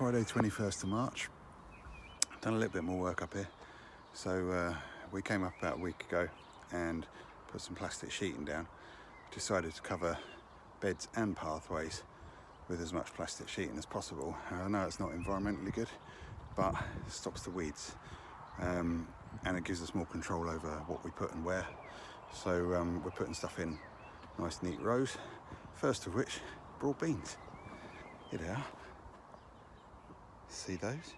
Friday 21st of March. Done a little bit more work up here. So we came up about a week ago and put some plastic sheeting down. Decided to cover beds and pathways with as much plastic sheeting as possible. I know it's not environmentally good, but it stops the weeds and it gives us more control over what we put and where. So we're putting stuff in nice neat rows, first of which broad beans. Here they are. See those?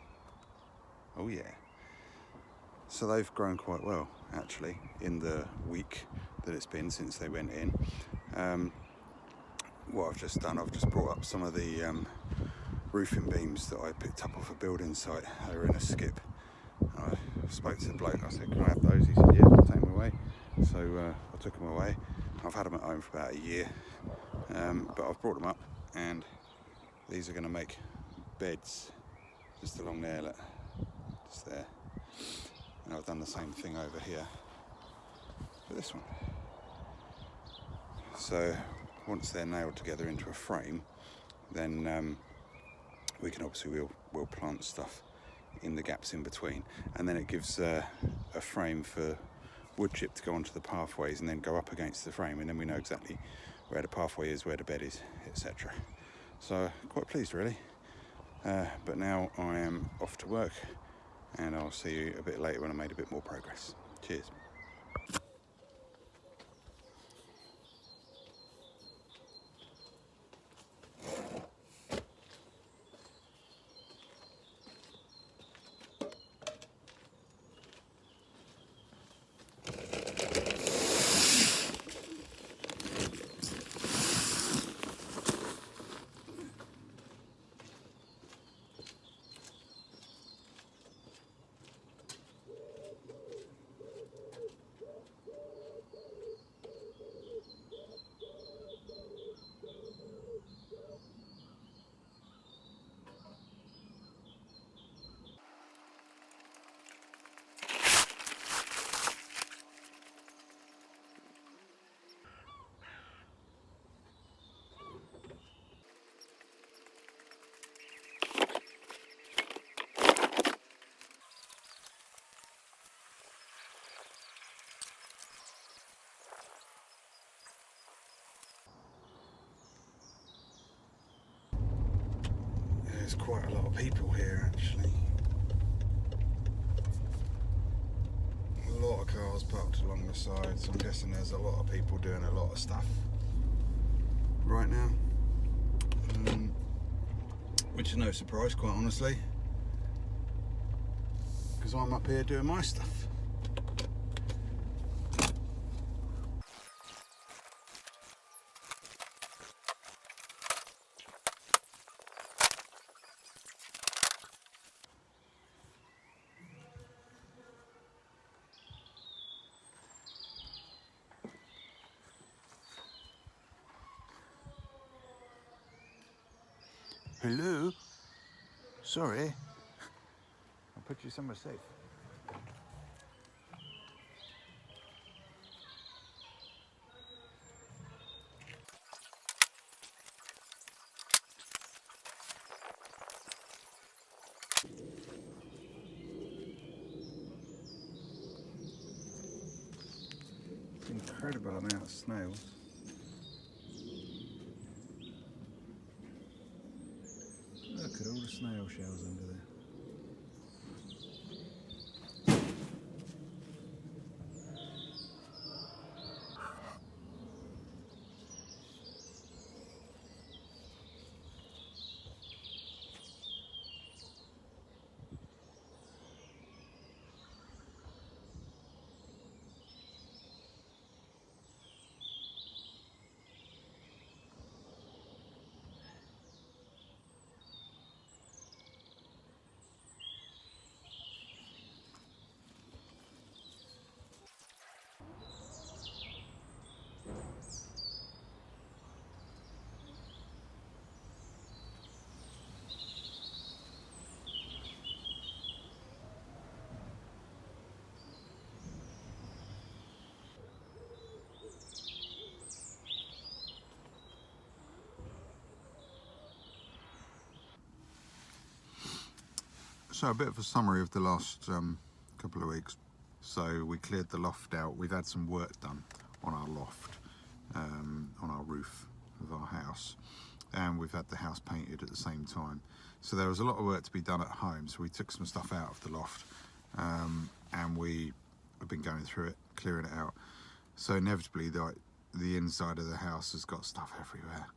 Oh yeah. So they've grown quite well actually in the week that it's been since they went in. What I've just done, I've just brought up some of the roofing beams that I picked up off a building site. They were in a skip. I spoke to the bloke, I said, can I have those? He said, yeah, take them away. So I took them away. I've had them at home for about a year, but I've brought them up and these are going to make beds just along there, look, just there. And I've done the same thing over here for this one. So once they're nailed together into a frame, then we can obviously we'll plant stuff in the gaps in between, and then it gives a frame for wood chip to go onto the pathways and then go up against the frame, and then we know exactly where the pathway is, where the bed is, etc. So quite pleased really. But now I am off to work, and I'll see you a bit later when I made a bit more progress. Cheers. There's quite a lot of people here actually. A lot of cars parked along the side, so I'm guessing there's a lot of people doing a lot of stuff right now. Which is no surprise, quite honestly, because I'm up here doing my stuff. Hello? Sorry. I'll put you somewhere safe. Incredible amount of snails. Look at all the snail shells under there. So a bit of a summary of the last couple of weeks. So we cleared the loft out. We've had some work done on our loft, on our roof of our house, and we've had the house painted at the same time. So there was a lot of work to be done at home, so we took some stuff out of the loft, and we have been going through it, clearing it out. So inevitably the inside of the house has got stuff everywhere,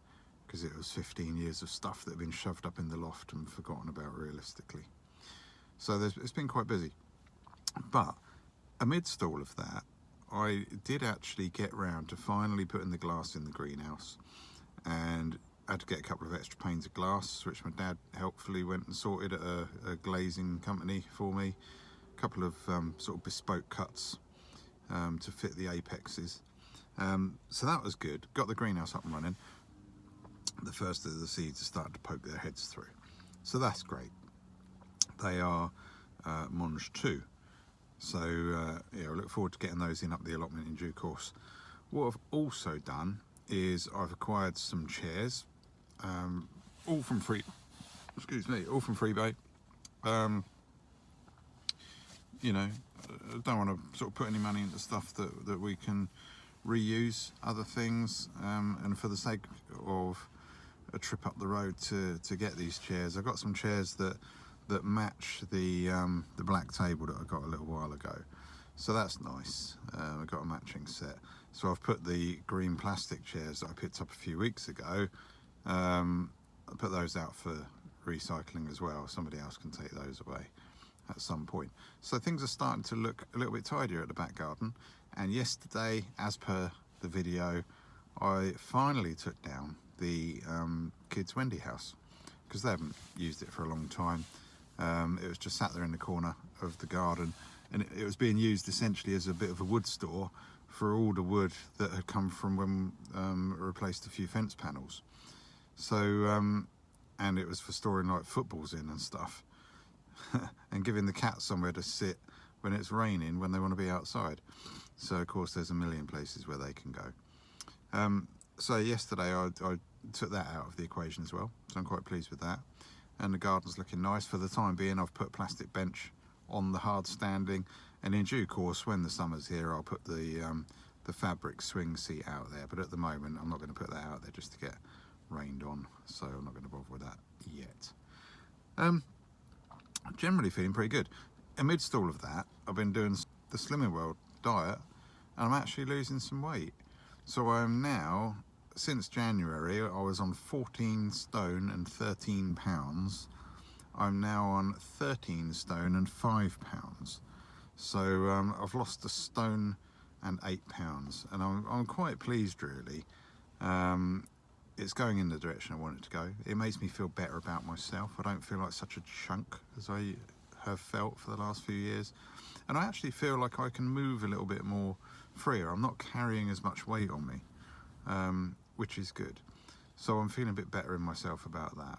because it was 15 years of stuff that had been shoved up in the loft and forgotten about realistically. So it's been quite busy. But amidst all of that, I did actually get round to finally putting the glass in the greenhouse, and I had to get a couple of extra panes of glass, which my dad helpfully went and sorted at a glazing company for me. A couple of sort of bespoke cuts to fit the apexes. So that was good. Got the greenhouse up and running. The first of the seeds are starting to poke their heads through. So that's great. They are Monge 2. So yeah, I look forward to getting those in up the allotment in due course. What I've also done is I've acquired some chairs, all from Freebay. You know, I don't want to sort of put any money into stuff that we can reuse other things, and for the sake of a trip up the road to get these chairs, I got some chairs that match the black table that I got a little while ago. So that's nice. I got a matching set. So I've put the green plastic chairs that I picked up a few weeks ago, I put those out for recycling as well. Somebody else can take those away at some point. So things are starting to look a little bit tidier at the back garden. And yesterday, as per the video, I finally took down the kids' Wendy house, because they haven't used it for a long time. It was just sat there in the corner of the garden, and it was being used essentially as a bit of a wood store for all the wood that had come from when I replaced a few fence panels. So and it was for storing like footballs in and stuff and giving the cats somewhere to sit when it's raining, when they want to be outside. So of course there's a million places where they can go. So yesterday I took that out of the equation as well, so I'm quite pleased with that. And the garden's looking nice. For the time being, I've put a plastic bench on the hard standing, and in due course, when the summer's here, I'll put the fabric swing seat out there. But at the moment, I'm not going to put that out there just to get rained on, so I'm not going to bother with that yet. Generally feeling pretty good. Amidst all of that, I've been doing the Slimming World diet, and I'm actually losing some weight. So I'm now, since January, I was on 14 stone and 13 pounds. I'm now on 13 stone and 5 pounds. So I've lost a stone and 8 pounds, and I'm quite pleased really. It's going in the direction I want it to go. It makes me feel better about myself. I don't feel like such a chunk as I have felt for the last few years. And I actually feel like I can move a little bit more freer. I'm not carrying as much weight on me, which is good. So I'm feeling a bit better in myself about that.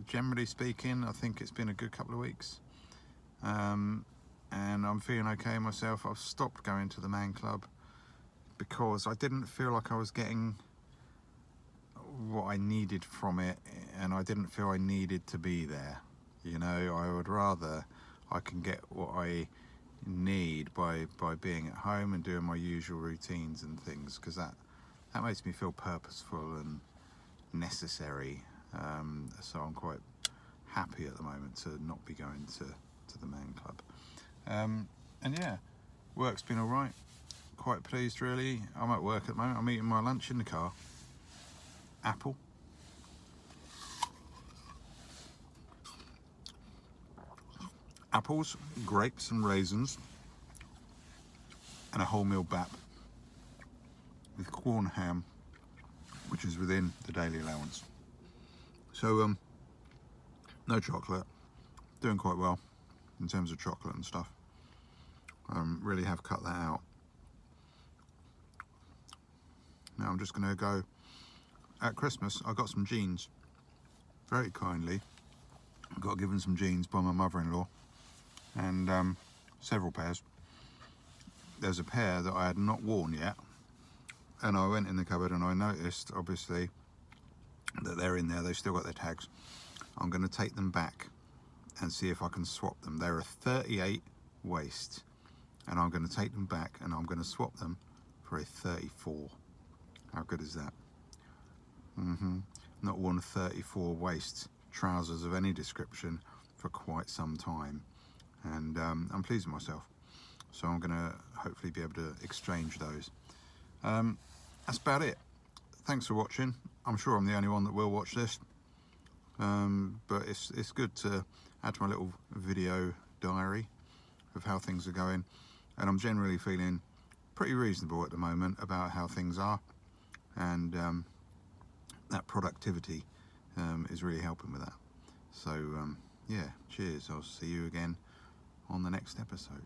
Generally speaking, I think it's been a good couple of weeks. And I'm feeling okay myself. I've stopped going to the man club because I didn't feel like I was getting what I needed from it, and I didn't feel I needed to be there. You know, I would rather I can get what I need by being at home and doing my usual routines and things, because that makes me feel purposeful and necessary. So I'm quite happy at the moment to not be going to the man club. And yeah, work's been all right. Quite pleased really. I'm at work at the moment. I'm eating my lunch in the car. Apple. Apples, grapes and raisins, and a wholemeal bap with corn ham, which is within the daily allowance. So no chocolate, doing quite well in terms of chocolate and stuff. Really have cut that out. Now I'm just going to go. At Christmas I got some jeans, very kindly I got given some jeans by my mother-in-law, and several pairs. There's a pair that I had not worn yet, and I went in the cupboard and I noticed obviously that they're in there, they've still got their tags. I'm going to take them back and see if I can swap them. There are 38 waste, and I'm going to take them back and I'm going to swap them for a 34. How good is that? Not worn 34 waste trousers of any description for quite some time, and I'm pleased with myself. So I'm going to hopefully be able to exchange those. That's about it. Thanks for watching. I'm sure I'm the only one that will watch this, but it's good to add to my little video diary of how things are going, and I'm generally feeling pretty reasonable at the moment about how things are, and that productivity is really helping with that. So yeah, cheers. I'll see you again on the next episode.